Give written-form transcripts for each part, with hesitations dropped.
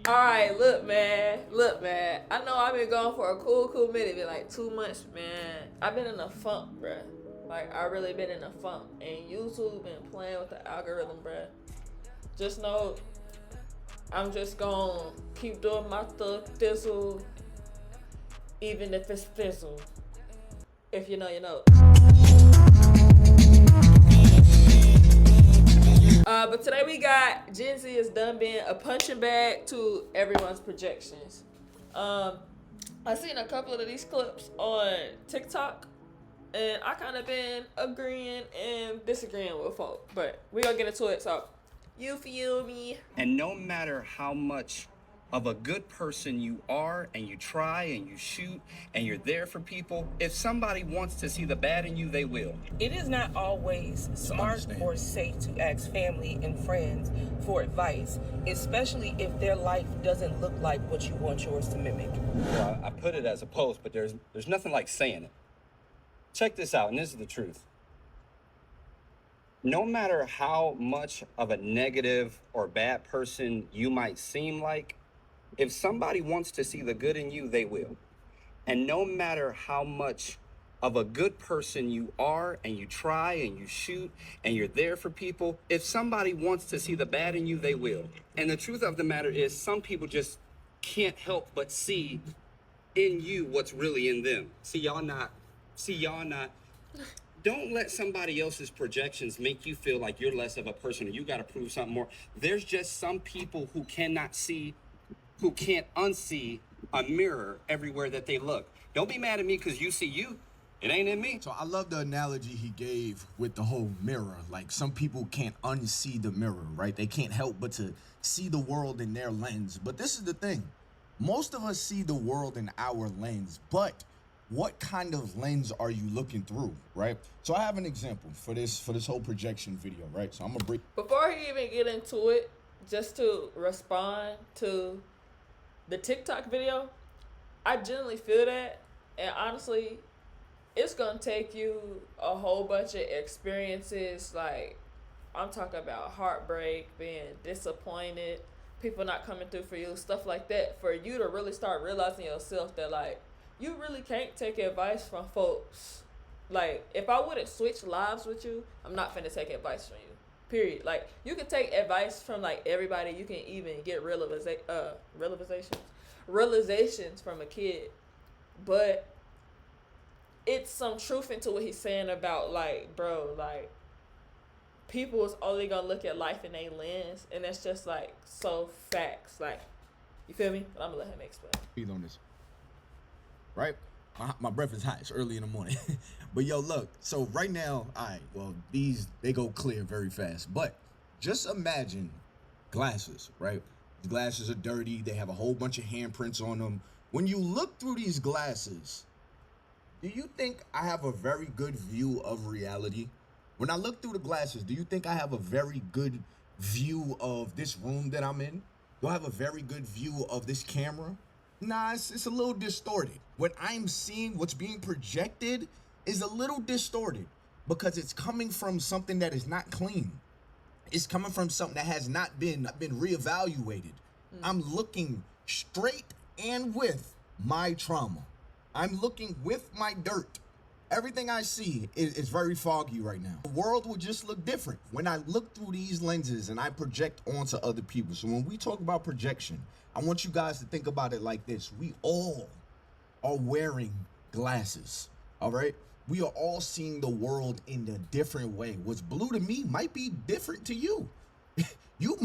Alright, look, man. Look, man. I know I've been gone for a cool minute. Been like 2 months, man. I've been in a funk, bruh. Like, I really been in a funk. And YouTube been playing with the algorithm, bruh. Just know, I'm just gonna keep doing my thizzle, even if it's fizzle. If you know, you know. But today we got Gen Z is done being a punching bag to everyone's projections. I seen a couple of these clips on TikTok, and I kind of been agreeing and disagreeing with folk. But we gonna get into it. So, you feel me? And no matter how much of a good person you are, and you try and you shoot and you're there for people, if somebody wants to see the bad in you, they will. It is not always smart or safe to ask family and friends for advice, especially if their life doesn't look like what you want yours to mimic. Well, I put it as a post, but there's nothing like saying it. Check this out, and this is the truth. No matter how much of a negative or bad person you might seem like, if somebody wants to see the good in you, they will. And no matter how much of a good person you are, and you try and you shoot and you're there for people, if somebody wants to see the bad in you, they will. And the truth of the matter is, some people just can't help but see in you what's really in them. See y'all not. Don't let somebody else's projections make you feel like you're less of a person or you got to prove something more. There's just some people who cannot see, who can't unsee a mirror everywhere that they look. Don't be mad at me because you see you. It ain't in me. So I love the analogy he gave with the whole mirror. Like, some people can't unsee the mirror, right? They can't help but to see the world in their lens. But this is the thing. Most of us see the world in our lens, but what kind of lens are you looking through, right? So I have an example for this whole projection video, right? So I'm gonna break. Before he even get into it, just to respond to the TikTok video, I genuinely feel that, and honestly, it's gonna take you a whole bunch of experiences. Like, I'm talking about heartbreak, being disappointed, people not coming through for you, stuff like that, for you to really start realizing yourself that, like, you really can't take advice from folks. Like, if I wouldn't switch lives with you, I'm not finna take advice from you. Period. Like, you can take advice from, like, everybody. You can even get realizations from a kid. But it's some truth into what he's saying about, like, bro, like, people is only gonna look at life in a lens, and that's just, like, so facts. Like, you feel me? But I'm gonna let him explain. Breathe on this. Right? My breath is hot. It's early in the morning. But yo, look. So right now, all right, well, they go clear very fast. But just imagine glasses, right? The glasses are dirty. They have a whole bunch of handprints on them. When you look through these glasses, do you think I have a very good view of reality? When I look through the glasses, do you think I have a very good view of this room that I'm in? Do I have a very good view of this camera? Nah, it's a little distorted. What I'm seeing, what's being projected, is a little distorted because it's coming from something that is not clean. It's coming from something that has not been reevaluated. I'm looking straight and with my trauma. I'm looking with my dirt. Everything I see is very foggy right now. The world will just look different when I look through these lenses and I project onto other people. So when we talk about projection, I want you guys to think about it like this. We all are wearing glasses, all right? We are all seeing the world in a different way. What's blue to me might be different to you. Your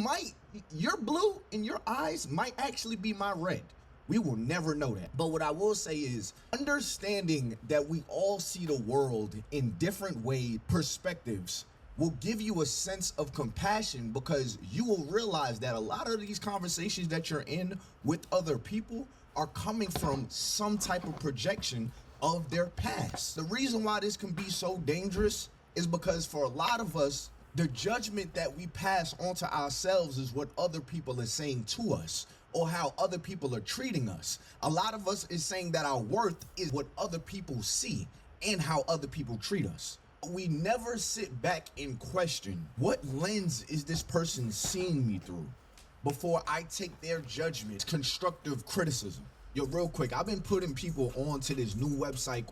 blue in your eyes might actually be my red. We will never know that. But what I will say is understanding that we all see the world in different perspectives will give you a sense of compassion, because you will realize that a lot of these conversations that you're in with other people are coming from some type of projection of their past. The reason why this can be so dangerous is because for a lot of us, the judgment that we pass onto ourselves is what other people are saying to us, or how other people are treating us. A lot of us is saying that our worth is what other people see and how other people treat us. We never sit back and question, what lens is this person seeing me through? before I take their judgment, constructive criticism. Yo, real quick, I've been putting people onto this new website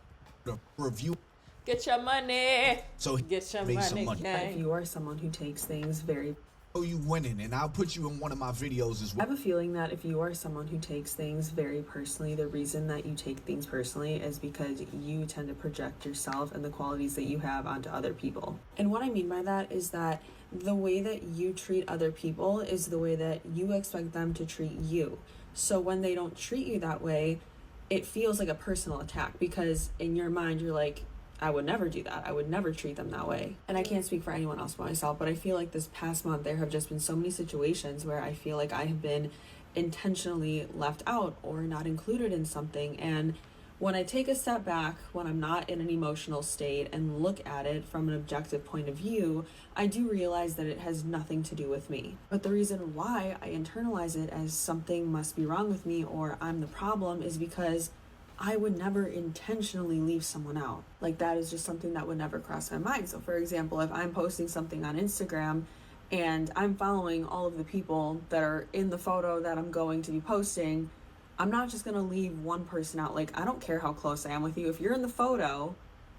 to review. Get your money. So Get your made some money, money. If you are someone who takes things very Oh, you winning, and I'll put you in one of my videos as I well. have a feeling that if you are someone who takes things very personally, the reason that you take things personally is because you tend to project yourself and the qualities that you have onto other people. And what I mean by that is that the way that you treat other people is the way that you expect them to treat you. So when they don't treat you that way, it feels like a personal attack because in your mind you're like, I would never do that. I would never treat them that way. And I can't speak for anyone else but myself, but I feel like this past month there have just been so many situations where I feel like I have been intentionally left out or not included in something. And when I take a step back, when I'm not in an emotional state and look at it from an objective point of view, I do realize that it has nothing to do with me. But the reason why I internalize it as something must be wrong with me or I'm the problem is because I would never intentionally leave someone out. Like that is just something that would never cross my mind. So for example, if I'm posting something on Instagram and I'm following all of the people that are in the photo that I'm going to be posting, I'm not just gonna leave one person out. Like I don't care how close I am with you. If you're in the photo,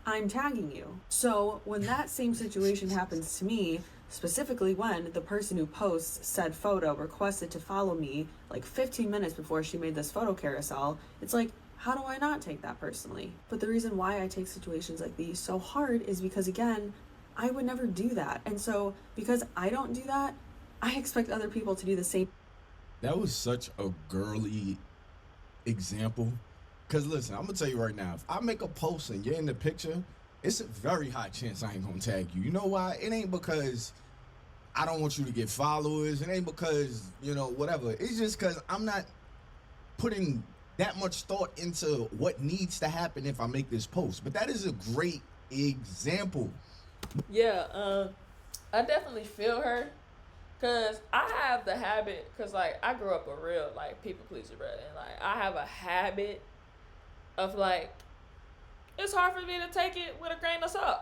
I'm tagging you. So when that same situation happens to me, specifically when the person who posts said photo requested to follow me like 15 minutes before she made this photo carousel, it's like, how do I not take that personally? But the reason why I take situations like these so hard is because, again, I would never do that. And so because I don't do that, I expect other people to do the same. That was such a girly example. Because listen, I'm going to tell you right now, if I make a post and you're in the picture, it's a very high chance I ain't going to tag you. You know why? It ain't because I don't want you to get followers. It ain't because, whatever. It's just because I'm not putting that much thought into what needs to happen if I make this post. But that is a great example. Yeah, I definitely feel her. Cause I have the habit, cause like I grew up a real like people pleaser, brother, and like I have a habit of like it's hard for me to take it with a grain of salt.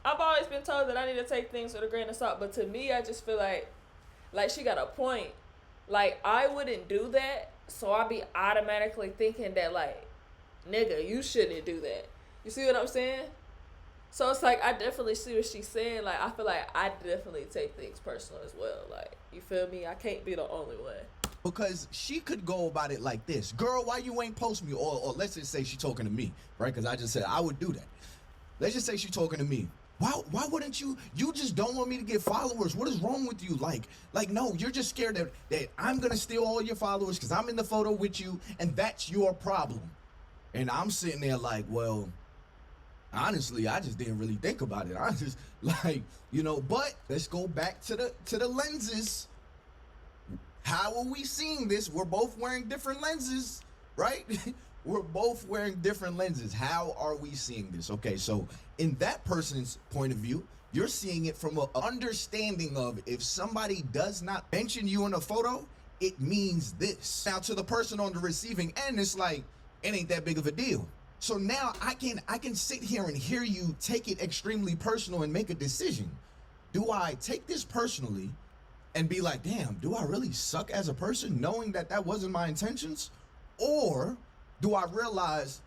I've always been told that I need to take things with a grain of salt, but to me, I just feel like she got a point. Like I wouldn't do that. So I be automatically thinking that like, nigga, you shouldn't do that. You see what I'm saying? So it's like I definitely see what she's saying. Like I feel like I definitely take things personal as well. Like you feel me? I can't be the only one. Because she could go about it like this. Girl, why you ain't post me? Or let's just say she talking to me, right? Because I just said I would do that. Let's just say she talking to me. Why wouldn't you just don't want me to get followers? What is wrong with you? Like no, you're just scared that I'm gonna steal all your followers because I'm in the photo with you and that's your problem. And I'm sitting there like, well, honestly, I just didn't really think about it. I just like, but let's go back to the lenses. How are we seeing this? We're both wearing different lenses, right? We're both wearing different lenses. How are we seeing this? Okay, so in that person's point of view, you're seeing it from an understanding of if somebody does not mention you in a photo, it means this. Now to the person on the receiving end, it's like, it ain't that big of a deal. So now I can sit here and hear you take it extremely personal and make a decision. Do I take this personally and be like, damn, do I really suck as a person knowing that wasn't my intentions? Or do I realize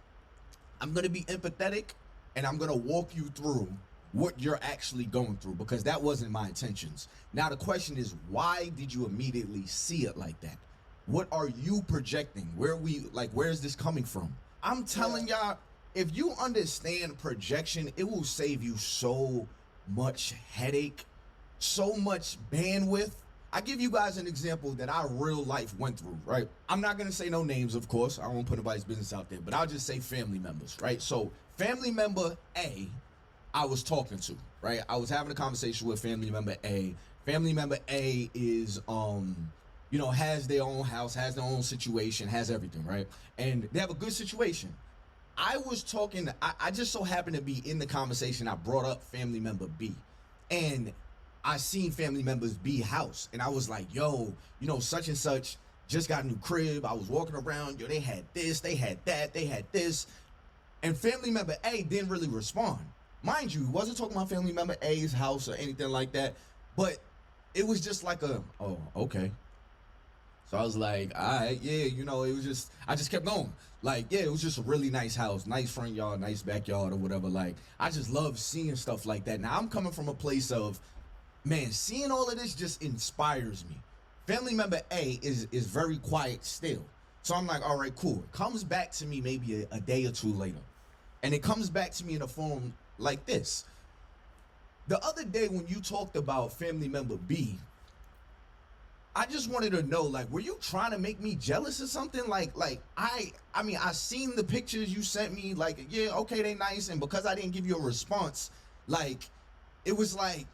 I'm going to be empathetic and I'm going to walk you through what you're actually going through because that wasn't my intentions. Now the question is, why did you immediately see it like that? What are you projecting? Where is this coming from? I'm telling y'all, if you understand projection, it will save you so much headache, so much bandwidth. I give you guys an example that our real life went through, right? I'm not gonna say no names, of course. I won't put anybody's business out there, but I'll just say family members, right? So family member A, I was talking to, right? I was having a conversation with family member A. Family member A is, has their own house, has their own situation, has everything, right? And they have a good situation. I was talking, I just so happened to be in the conversation. I brought up family member B. And I seen family members B house. And I was like, yo, such and such just got a new crib. I was walking around, they had this, they had that, they had this. And family member A didn't really respond. Mind you, he wasn't talking about family member A's house or anything like that. But it was just like oh, okay. So I was like, all right, yeah, you know, it was just, I just kept going. Like, yeah, it was just a really nice house, nice front yard, nice backyard or whatever. Like, I just love seeing stuff like that. Now, I'm coming from a place of, man, seeing all of this just inspires me. Family member A is very quiet still. So I'm like, all right, cool. It comes back to me maybe a day or two later. And it comes back to me in a form like this. The other day when you talked about family member B, I just wanted to know, like, were you trying to make me jealous or something? Like I mean, I seen the pictures you sent me, like, yeah, okay, they nice. And because I didn't give you a response, like, it was like,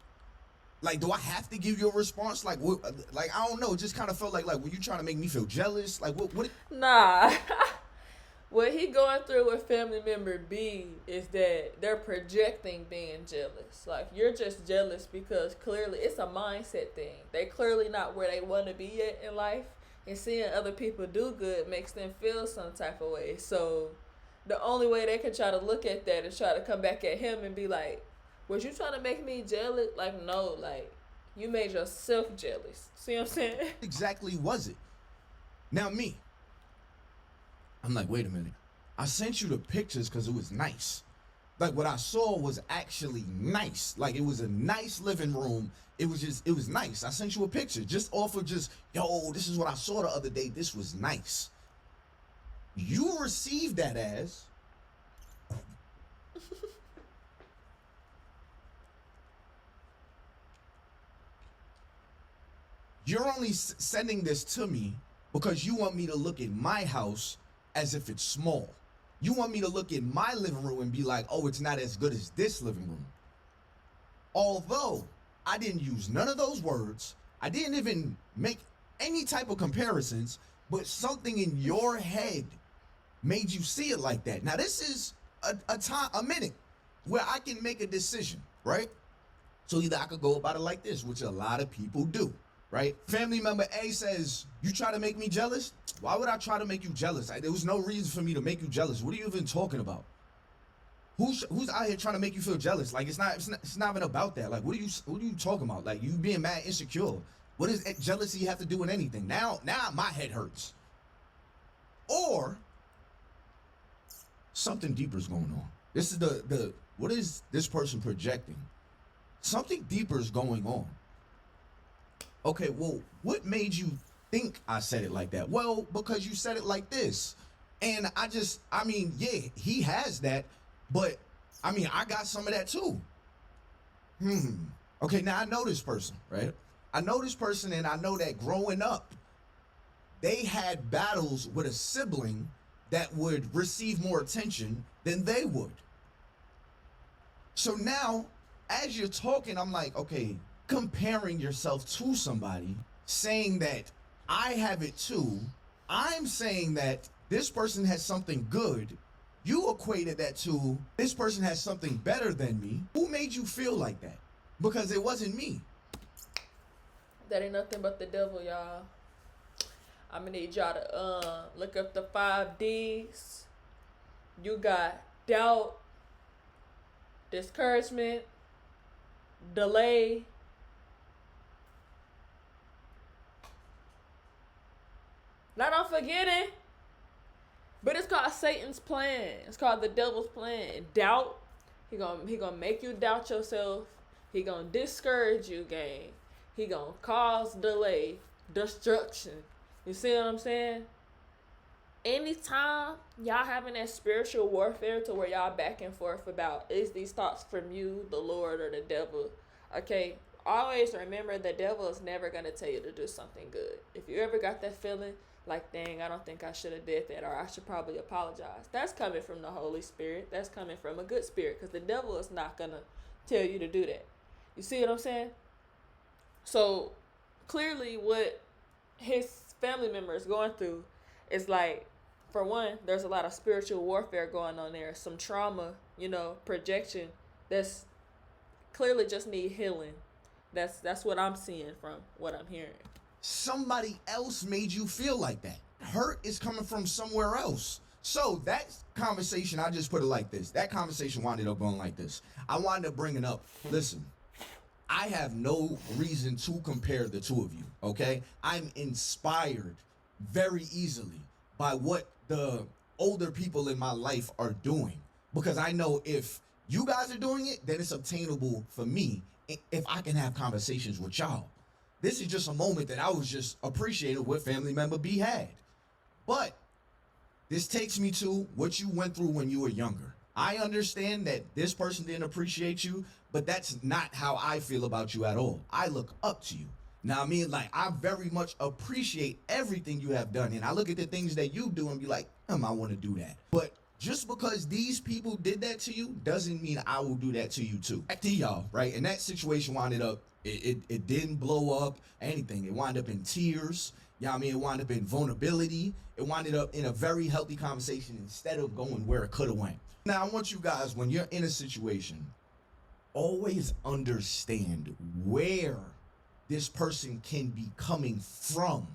do I have to give you a response? Like, what, like, I don't know. It just kind of felt like, were you trying to make me feel jealous? Like, what? Nah. What he going through with family member B is that they're projecting being jealous. Like, you're just jealous because clearly it's a mindset thing. They clearly not where they want to be yet in life. And seeing other people do good makes them feel some type of way. So the only way they can try to look at that is try to come back at him and be like, was you trying to make me jealous? Like, no, like, you made yourself jealous. See what I'm saying? Exactly was it? Now me, I'm like, wait a minute. I sent you the pictures because it was nice. Like, what I saw was actually nice. Like, it was a nice living room. It was nice. I sent you a picture just off of just, yo, this is what I saw the other day. This was nice. You received that as, you're only sending this to me because you want me to look at my house as if it's small. You want me to look at my living room and be like, oh, it's not as good as this living room. Although I didn't use none of those words, I didn't even make any type of comparisons, but something in your head made you see it like that. Now, this is a minute where I can make a decision, right? So either I could go about it like this, which a lot of people do. Right? Family member A says, you try to make me jealous? Why would I try to make you jealous? There was no reason for me to make you jealous. What are you even talking about? Who's out here trying to make you feel jealous? Like, it's not even about that. Like, what are you talking about? Like, you being mad insecure. What does jealousy have to do with anything? Now my head hurts. Or something deeper is going on. This is the what is this person projecting? Something deeper is going on. Okay, well, what made you think I said it like that? Well, because you said it like this. And I mean, yeah, he has that, but I mean, I got some of that too. Okay, now I know this person, right? I know this person, and I know that growing up, they had battles with a sibling that would receive more attention than they would. So now, as you're talking, I'm like, okay, comparing yourself to somebody, saying that I have it too, I'm saying that this person has something good, you equated that to this person has something better than me. Who made you feel like that? Because it wasn't me. That ain't nothing but the devil, y'all. I'm gonna need y'all to look up the 5 D's. You got doubt, discouragement, delay, not on forgetting, but it's called Satan's plan. It's called the devil's plan. Doubt. He gonna make you doubt yourself. He gonna discourage you, gang. He gonna cause delay, destruction. You see what I'm saying? Anytime y'all having that spiritual warfare to where y'all back and forth about, is these thoughts from you, the Lord, or the devil? Okay, always remember the devil is never gonna tell you to do something good. If you ever got that feeling like, dang, I don't think I should have did that, or I should probably apologize, that's coming from the Holy Spirit. That's coming from a good spirit, because the devil is not gonna tell you to do that. You see what I'm saying? So clearly what his family member is going through is like, for one, there's a lot of spiritual warfare going on there, some trauma, projection that's clearly just need healing. That's what I'm seeing from what I'm hearing. Somebody else made you feel like that. Hurt is coming from somewhere else. So that conversation, I just put it like this. That conversation wound up going like this. I wound up bringing up, listen, I have no reason to compare the two of you, okay? I'm inspired very easily by what the older people in my life are doing, because I know if you guys are doing it, then it's obtainable for me if I can have conversations with y'all. This is just a moment that I was just appreciating what family member B had. But this takes me to what you went through when you were younger. I understand that this person didn't appreciate you, but that's not how I feel about you at all. I look up to you. Now, I mean, like, I very much appreciate everything you have done. And I look at the things that you do and be like, I want to do that. But just because these people did that to you doesn't mean I will do that to you too. Back to y'all, right? And that situation wound up, it didn't blow up anything. It wound up in tears. You know what I mean? It wound up in vulnerability. It wound up in a very healthy conversation instead of going where it could have went. Now, I want you guys, when you're in a situation, always understand where this person can be coming from.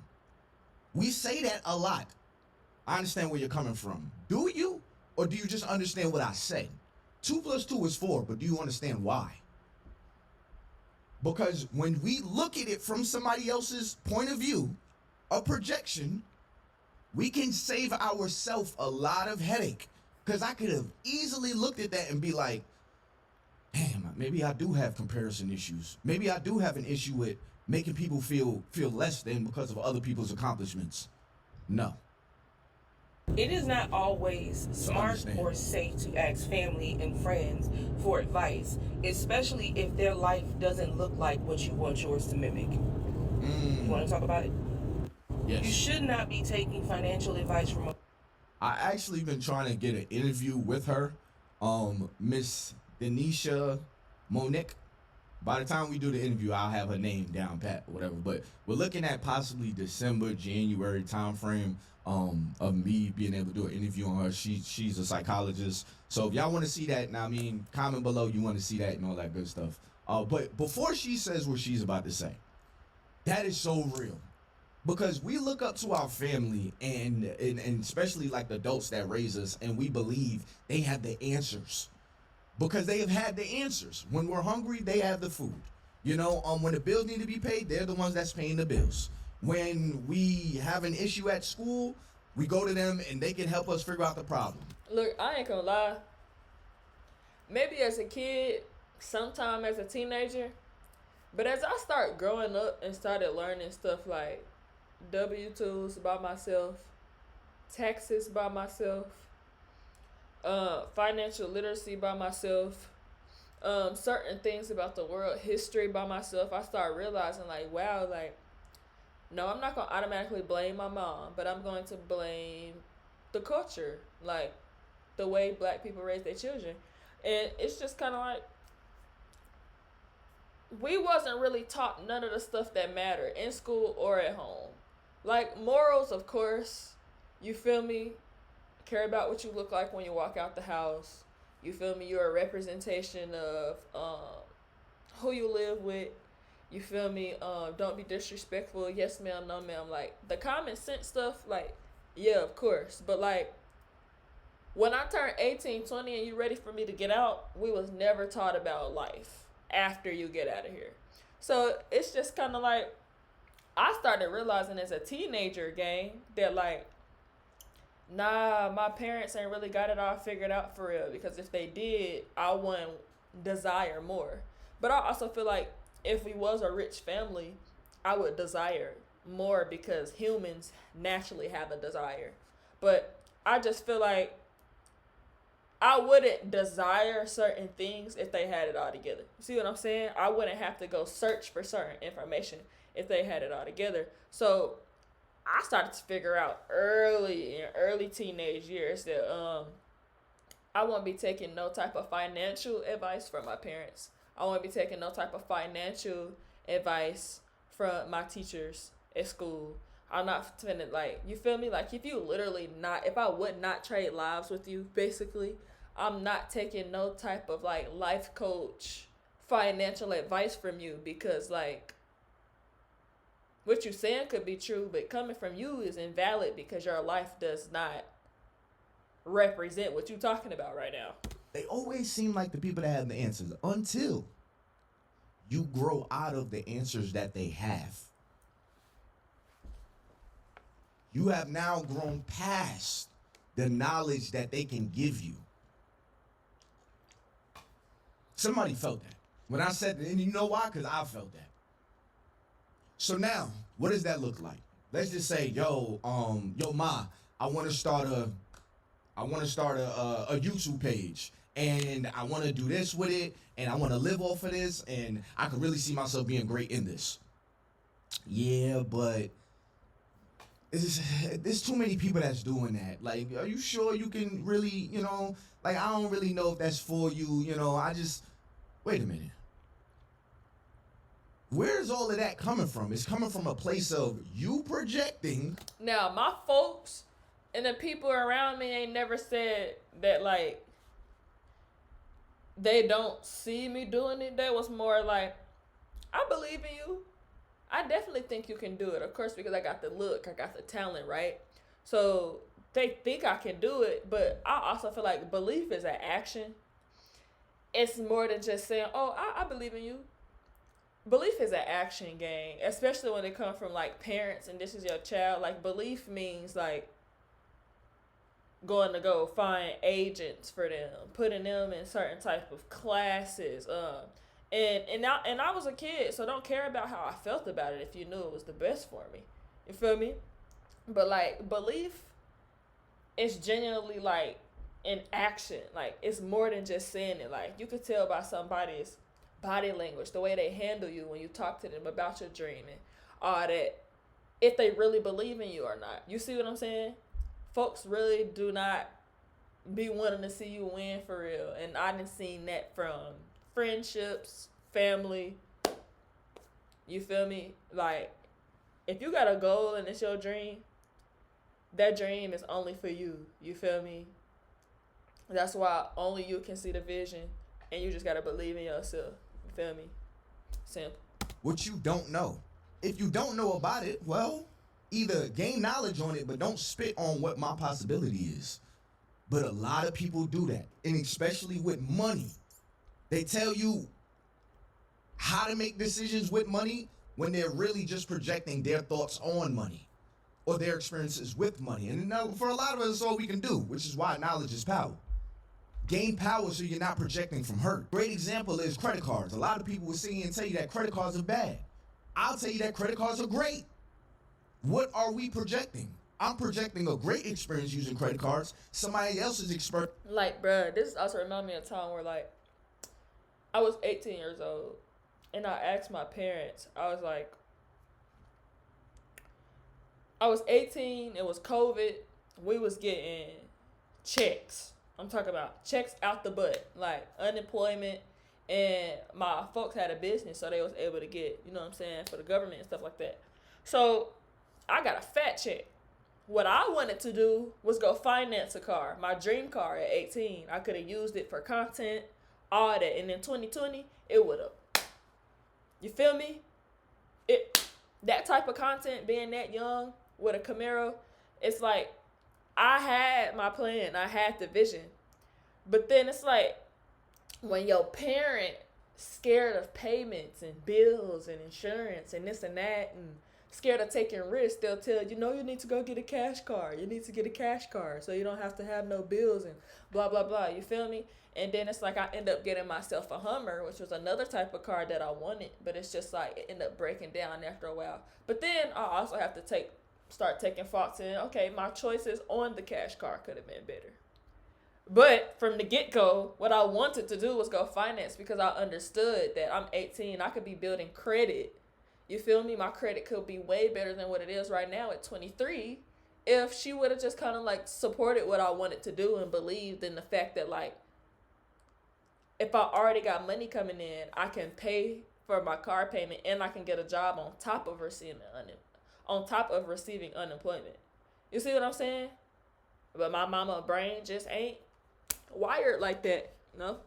We say that a lot. I understand where you're coming from. Do you? Or do you just understand what I said? 2 + 2 is 4, but do you understand why? Because when we look at it from somebody else's point of view, a projection, we can save ourselves a lot of headache. Because I could have easily looked at that and be like, damn, maybe I do have comparison issues. Maybe I do have an issue with making people feel less than because of other people's accomplishments. No. It is not always smart or safe to ask family and friends for advice, especially if their life doesn't look like what you want yours to mimic. You want to talk about it? Yes. You should not be taking financial advice from a... I actually been trying to get an interview with her, Miss Denisha Monique. By the time we do the interview, I'll have her name down pat, whatever. But we're looking at possibly December, January time frame of me being able to do an interview on her. She's a psychologist. So if y'all want to see that, now I mean, comment below you want to see that and all that good stuff. But before she says what she's about to say, that is so real. Because we look up to our family and especially like the adults that raise us, and we believe they have the answers. Because they have had the answers. When we're hungry, they have the food. You know, when the bills need to be paid, they're the ones that's paying the bills. When we have an issue at school, we go to them and they can help us figure out the problem. Look, I ain't gonna lie. Maybe as a kid, sometime as a teenager, but as I start growing up and started learning stuff like W-2s by myself, taxes by myself, financial literacy by myself, certain things about the world history by myself, I start realizing like, wow, like, no, I'm not going to automatically blame my mom, but I'm going to blame the culture, like the way black people raise their children. And it's just kind of like, we wasn't really taught none of the stuff that mattered in school or at home. Like morals, of course, you feel me? Care about what you look like when you walk out the house. You feel me? You're a representation of who you live with. You feel me? Don't be disrespectful. Yes, ma'am. No, ma'am. Like the common sense stuff, like, yeah, of course. But like when I turned 18, 20 and you ready for me to get out, we was never taught about life after you get out of here. So it's just kind of like, I started realizing as a teenager, gang, that like, nah, my parents ain't really got it all figured out for real. Because if they did, I wouldn't desire more. But I also feel like if we was a rich family, I would desire more because humans naturally have a desire. But I just feel like I wouldn't desire certain things if they had it all together. See what I'm saying? I wouldn't have to go search for certain information if they had it all together. So I started to figure out early teenage years that I won't be taking no type of financial advice from my parents. I won't be taking no type of financial advice from my teachers at school. I'm not finna, like, you feel me? Like, if I would not trade lives with you, basically, I'm not taking no type of, like, life coach financial advice from you because, like, what you're saying could be true, but coming from you is invalid because your life does not represent what you're talking about right now. They always seem like the people that have the answers until you grow out of the answers that they have. You have now grown past the knowledge that they can give you. Somebody felt that. When I said that, and you know why? Because I felt that. So now, what does that look like? Let's just say, yo, ma, I want to start a YouTube page, and I want to do this with it, and I want to live off of this, and I can really see myself being great in this. Yeah, but there's too many people that's doing that. Like, are you sure you can really, like, I don't really know if that's for you, wait a minute. Where's all of that coming from? It's coming from a place of you projecting. Now, my folks and the people around me ain't never said that, like, they don't see me doing it. That was more like, I believe in you. I definitely think you can do it. Of course, because I got the look, I got the talent, right? So they think I can do it, but I also feel like belief is an action. It's more than just saying, oh, I believe in you. Belief is an action game, especially when it comes from, like, parents and this is your child. Like, belief means, like, going to go find agents for them, putting them in certain type of classes. And I was a kid, so don't care about how I felt about it if you knew it was the best for me. You feel me? But, like, belief is genuinely, like, in action. Like, it's more than just saying it. Like, you could tell by somebody's body language, the way they handle you when you talk to them about your dream and all that, if they really believe in you or not. You see what I'm saying? Folks really do not be wanting to see you win for real. And I done seen that from friendships, family. You feel me? Like, if you got a goal and it's your dream, that dream is only for you. You feel me? That's why only you can see the vision, and you just gotta believe in yourself. You feel me? Simple. What you don't know. If you don't know about it, well, either gain knowledge on it, but don't spit on what my possibility is. But a lot of people do that, and especially with money. They tell you how to make decisions with money when they're really just projecting their thoughts on money or their experiences with money. And for a lot of us, that's all we can do, which is why knowledge is power. Gain power so you're not projecting from hurt. Great example is credit cards. A lot of people will sit here and tell you that credit cards are bad. I'll tell you that credit cards are great. What are we projecting? I'm projecting a great experience using credit cards. Somebody else's expert. Like, bruh, this also reminds me of a time where, like, I was 18 years old, and I asked my parents, I was like, I was 18, it was COVID, we was getting checks. I'm talking about checks out the butt, like unemployment, and my folks had a business, so they was able to get, you know what I'm saying, for the government and stuff like that. So I got a fat check. What I wanted to do was go finance a car, my dream car at 18. I could have used it for content, all that, and in 2020, it would have. You feel me? That type of content, being that young with a Camaro, it's like, I had my plan, I had the vision. But then it's like, when your parent scared of payments and bills and insurance and this and that and scared of taking risks, they'll tell you, you need to go get a cash car. You need to get a cash car so you don't have to have no bills and blah, blah, blah. You feel me? And then it's like I end up getting myself a Hummer, which was another type of car that I wanted. But it's just like it ended up breaking down after a while. But then I also have to start taking thoughts in, okay, my choices on the cash car could have been better. But from the get-go, what I wanted to do was go finance because I understood that I'm 18. I could be building credit. You feel me? My credit could be way better than what it is right now at 23 if she would have just kind of like supported what I wanted to do and believed in the fact that, like, if I already got money coming in, I can pay for my car payment and I can get a job on top of receiving unemployment. You see what I'm saying? But my mama brain just ain't wired like that, no?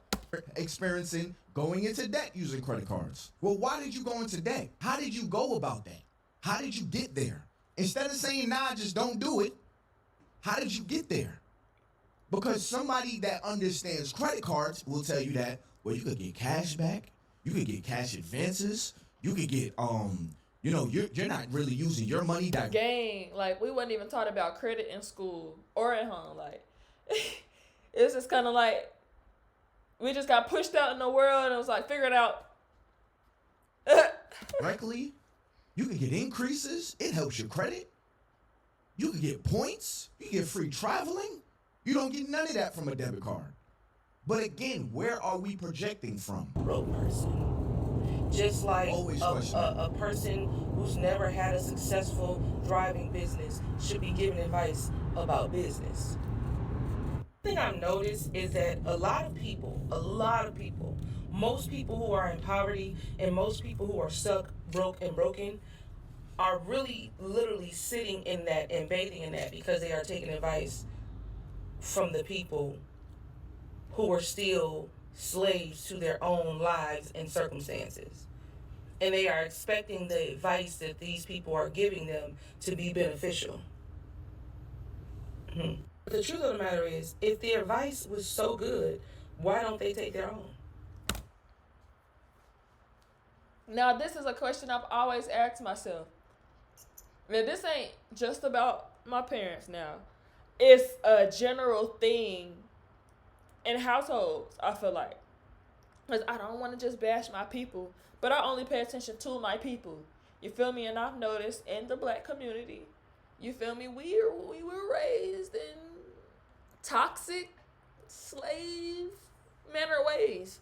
Experiencing going into debt using credit cards. Well, why did you go into debt? How did you go about that? How did you get there? Instead of saying, nah, just don't do it, how did you get there? Because somebody that understands credit cards will tell you that, well, you could get cash back, you could get cash advances, you could get You know, you're not really using your money that Gang, like we wasn't even taught about credit in school or at home. Like it's just kind of like we just got pushed out in the world and it was like figure it out. Frankly, you can get increases. It helps your credit. You can get points. You get free traveling. You don't get none of that from a debit card. But again, where are we projecting from? Broke person. Just like a person who's never had a successful, thriving business should be given advice about business. The thing I've noticed is that a lot of people, most people who are in poverty and most people who are stuck, broke, and broken are really literally sitting in that and bathing in that because they are taking advice from the people who are still slaves to their own lives and circumstances. And they are expecting the advice that these people are giving them to be beneficial. But the truth of the matter is, if the advice was so good, why don't they take their own? Now, this is a question I've always asked myself. Now, this ain't just about my parents now. It's a general thing in households, I feel like. Because I don't want to just bash my people, but I only pay attention to my people. You feel me? And I've noticed in the black community, you feel me? We were raised in toxic, slave manner ways.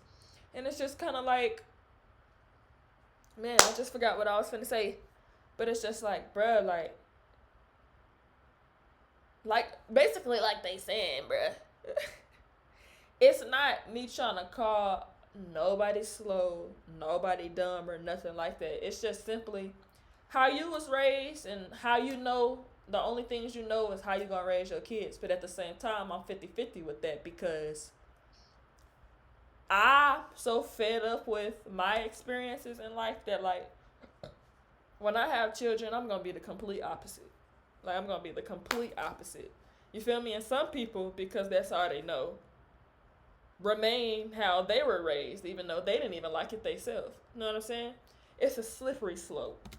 And it's just kind of like, man, I just forgot what I was finna say. But it's just like, bruh, like basically like they saying, bruh. It's not me trying to call nobody slow, nobody dumb or nothing like that. It's just simply how you was raised and how you know. The only things you know is how you gonna raise your kids. But at the same time, I'm 50-50 with that because I'm so fed up with my experiences in life that like when I have children, I'm gonna be the complete opposite. Like I'm gonna be the complete opposite. You feel me? And some people, because that's all they know, remain how they were raised, even though they didn't even like it themselves. You know what I'm saying? It's a slippery slope.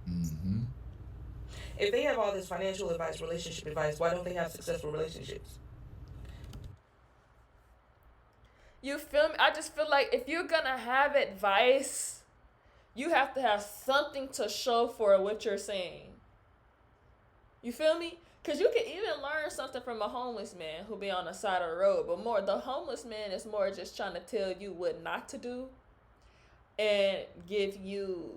Mm-hmm. If they have all this financial advice, relationship advice, why don't they have successful relationships? You feel me? I just feel like if you're gonna have advice, you have to have something to show for what you're saying. You feel me? Because you can even learn something from a homeless man who be on the side of the road. But the homeless man is more just trying to tell you what not to do and give you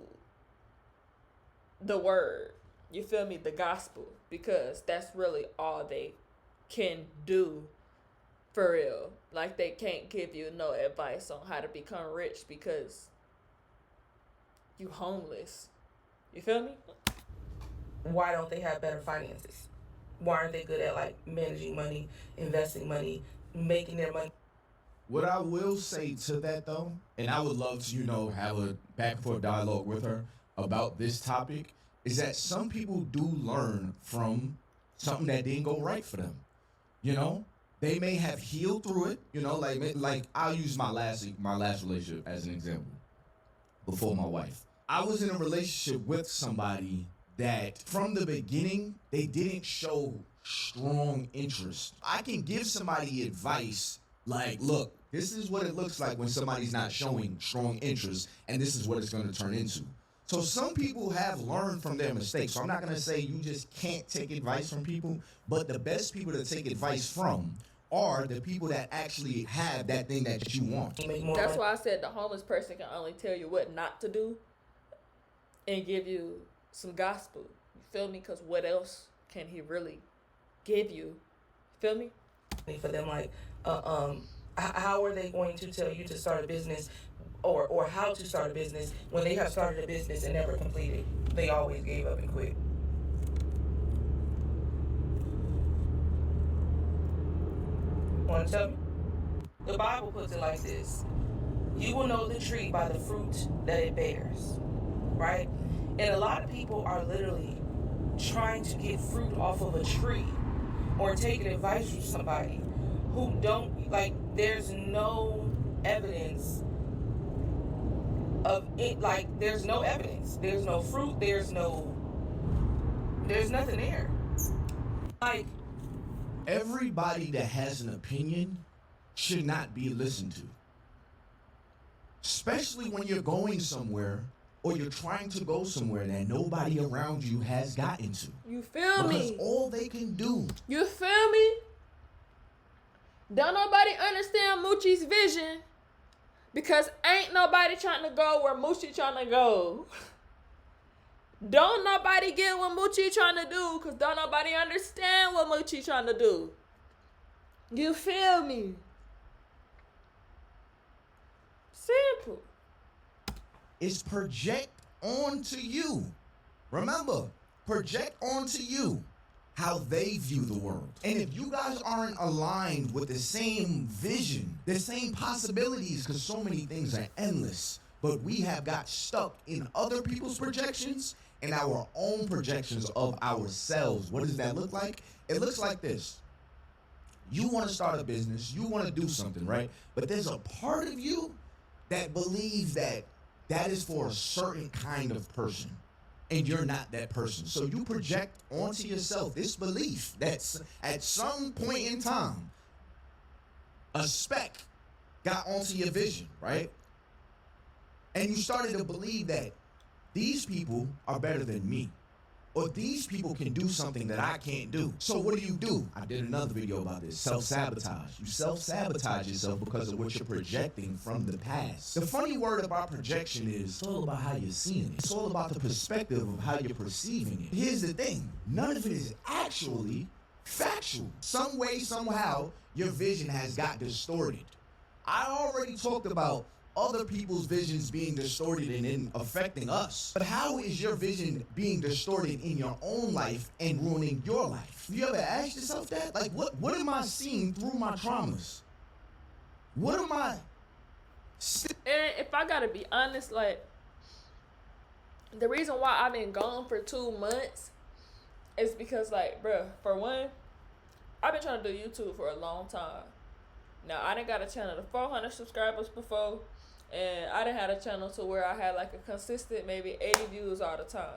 the word. You feel me? The gospel. Because that's really all they can do for real. Like they can't give you no advice on how to become rich because you homeless. You feel me? Why don't they have better finances? Why aren't they good at like managing money, investing money, making their money? What I will say to that though, and I would love to, have a back and forth dialogue with her about this topic, is that some people do learn from something that didn't go right for them. They may have healed through it, like I'll use my last relationship as an example. Before my wife, I was in a relationship with somebody that from the beginning, they didn't show strong interest. I can give somebody advice like, look, this is what it looks like when somebody's not showing strong interest, and this is what it's going to turn into. So some people have learned from their mistakes. So I'm not going to say you just can't take advice from people, but the best people to take advice from are the people that actually have that thing that you want. That's why I said the homeless person can only tell you what not to do and give you some gospel. You feel me? Because what else can he really give you? You feel me? For them, like, how are they going to tell you to start a business or how to start a business when they have started a business and never completed? They always gave up and quit. Want to tell me? The Bible puts it like this. You will know the tree by the fruit that it bears, right? And a lot of people are literally trying to get fruit off of a tree or taking advice from somebody who don't, like, there's no evidence of it. Like, there's no evidence, there's no fruit, there's nothing there. Like, everybody that has an opinion should not be listened to, especially when you're going somewhere or you're trying to go somewhere that nobody around you has gotten to. You feel me? Because all they can do. You feel me? Don't nobody understand Moochie's vision, because ain't nobody trying to go where Moochie trying to go. Don't nobody get what Moochie trying to do, because don't nobody understand what Moochie trying to do. You feel me? Simple. Is project onto you. Remember, project onto you how they view the world. And if you guys aren't aligned with the same vision, the same possibilities, because so many things are endless, but we have got stuck in other people's projections and our own projections of ourselves. What does that look like? It looks like this. You want to start a business, you want to do something, right? But there's a part of you that believes that that is for a certain kind of person, and you're not that person. So you project onto yourself this belief that at some point in time, a speck got onto your vision, right? And you started to believe that these people are better than me, or these people can do something that I can't do. So what do? I did another video about this. Self-sabotage. You self-sabotage yourself because of what you're projecting from the past. The funny word about projection is it's all about how you're seeing it. It's all about the perspective of how you're perceiving it. Here's the thing. None of it is actually factual. Some way, somehow, your vision has got distorted. I already talked about other people's visions being distorted and affecting us. But how is your vision being distorted in your own life and ruining your life? Have you ever asked yourself that? Like, what am I seeing through my traumas? What am I... And if I gotta be honest, like, the reason why I've been gone for 2 months is because, like, bruh, for one, I've been trying to do YouTube for a long time. Now, I done got a channel to 400 subscribers before, and I done had a channel to where I had like a consistent maybe 80 views all the time.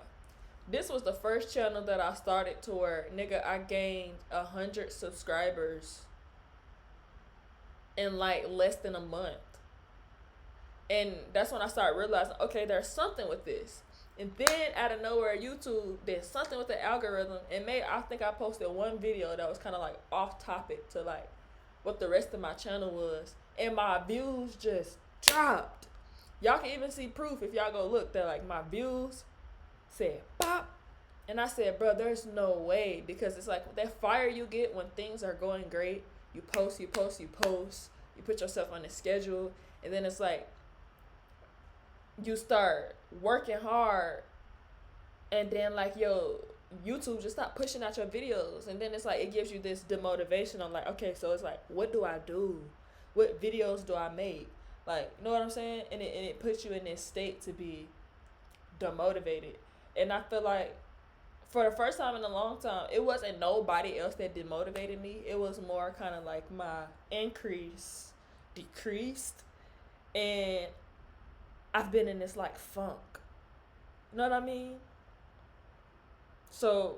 This was the first channel that I started to where, nigga, I gained 100 subscribers in like less than a month. And that's when I started realizing, okay, there's something with this. And then out of nowhere, YouTube did something with the algorithm and I think I posted one video that was kind of like off topic to like what the rest of my channel was. And my views just dropped. Y'all can even see proof if y'all go look that like my views said pop. And I said, bro, there's no way, because it's like that fire you get when things are going great. You post, you put yourself on a schedule, and then it's like you start working hard, and then like, yo, YouTube just stop pushing out your videos, and then it's like it gives you this demotivation. I'm like, okay, so it's like, what do I do? What videos do I make? Like, you know what I'm saying? And it puts you in this state to be demotivated. And I feel like for the first time in a long time, it wasn't nobody else that demotivated me. It was more kind of like my increase decreased, and I've been in this like funk. You know what I mean? So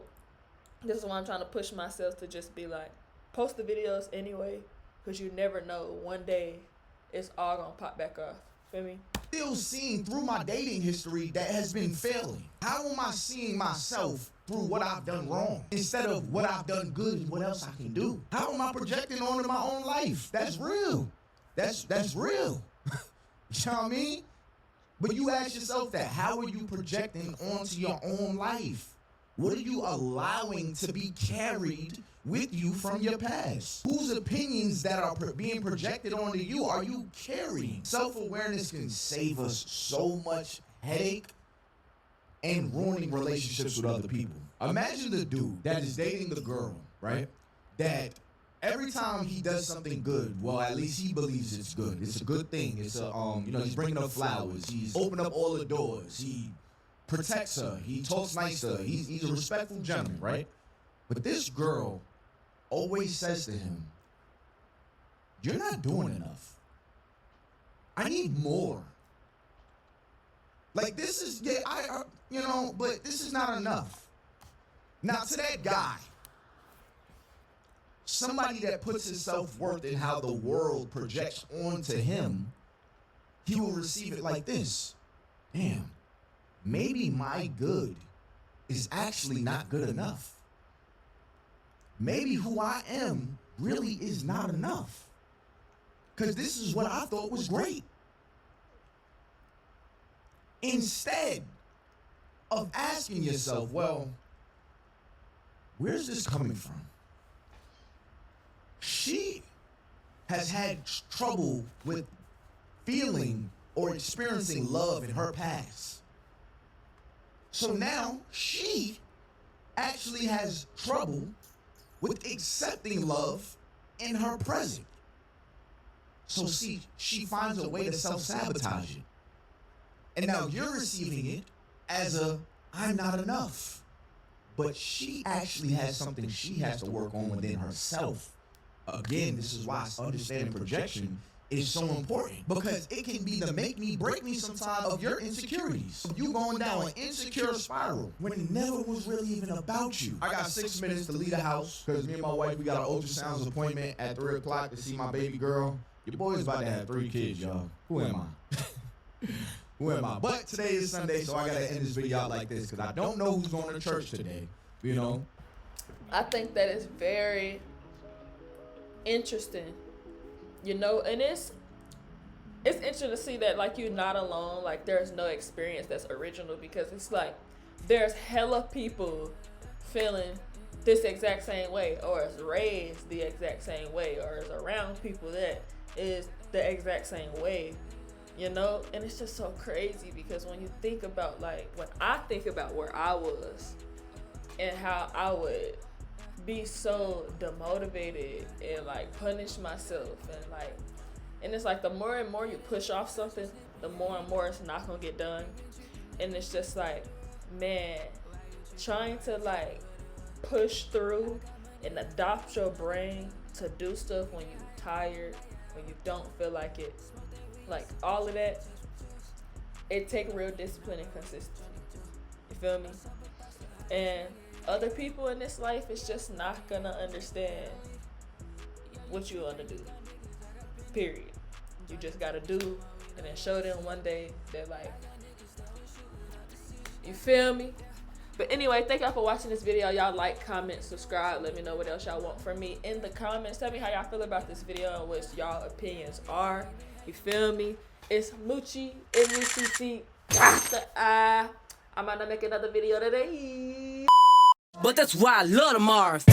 this is why I'm trying to push myself to just be like, post the videos anyway, because you never know, one day it's all gonna pop back off. Feel me? Still seeing through my dating history that has been failing. How am I seeing myself through what I've done wrong instead of what I've done good and what else I can do? How am I projecting onto my own life? That's real. That's real. You know what I mean? But you ask yourself that. How are you projecting onto your own life? What are you allowing to be carried with you from your past? Whose opinions that are being projected onto you are you carrying? Self-awareness can save us so much headache and ruining relationships with other people. Imagine the dude that is dating the girl, right? That every time he does something good, well, at least he believes it's good. It's a good thing. It's a, he's bringing up flowers. He's opened up all the doors. He protects her. He talks nice to her. He's a respectful gentleman, right? But this girl always says to him, "You're not doing enough. I need more. Like, this is, yeah, you know, but this is not enough. Now, to that guy, somebody that puts his self-worth in how the world projects onto him, he will receive it like this. Damn, maybe my good is actually not good enough. Maybe who I am really is not enough. Because this is what I thought was great. Instead of asking yourself, well, where's this coming from? She has had trouble with feeling or experiencing love in her past. So now she actually has trouble with accepting love in her present. So see, she finds a way to self-sabotage it. And now you're receiving it as a, I'm not enough. But she actually has something she has to work on within herself. Again, this is why understanding projection is so important, because it can be the make me, break me sometimes of your insecurities. You going down an insecure spiral when it never was really even about you. I got 6 minutes to leave the house because me and my wife, we got an ultrasounds appointment at 3 o'clock to see my baby girl. Your boy's about to have 3 kids, y'all. Who am I? Who am I? But today is Sunday, so I gotta end this video out like this because I don't know who's going to church today. You know? I think that is very interesting, you know, and it's interesting to see that, like, you're not alone. Like, there's no experience that's original, because it's like there's hella people feeling this exact same way, or is raised the exact same way, or is around people that is the exact same way, you know. And it's just so crazy, because when you think about, like, when I think about where I was and how I would be so demotivated and like punish myself, and it's like the more and more you push off something, the more and more it's not gonna get done. And it's just like, man, trying to like push through and adopt your brain to do stuff when you're tired, when you don't feel like it, like all of that, it take real discipline and consistency. You feel me? And other people in this life is just not gonna understand what you wanna do. Period. You just gotta do, and then show them one day that, like, you feel me? But anyway, thank y'all for watching this video. Y'all like, comment, subscribe. Let me know what else y'all want from me in the comments. Tell me how y'all feel about this video and what y'all opinions are. You feel me? It's Moochie, M-U-C-C, the I. I might not make another video today, but that's why I love the Mars.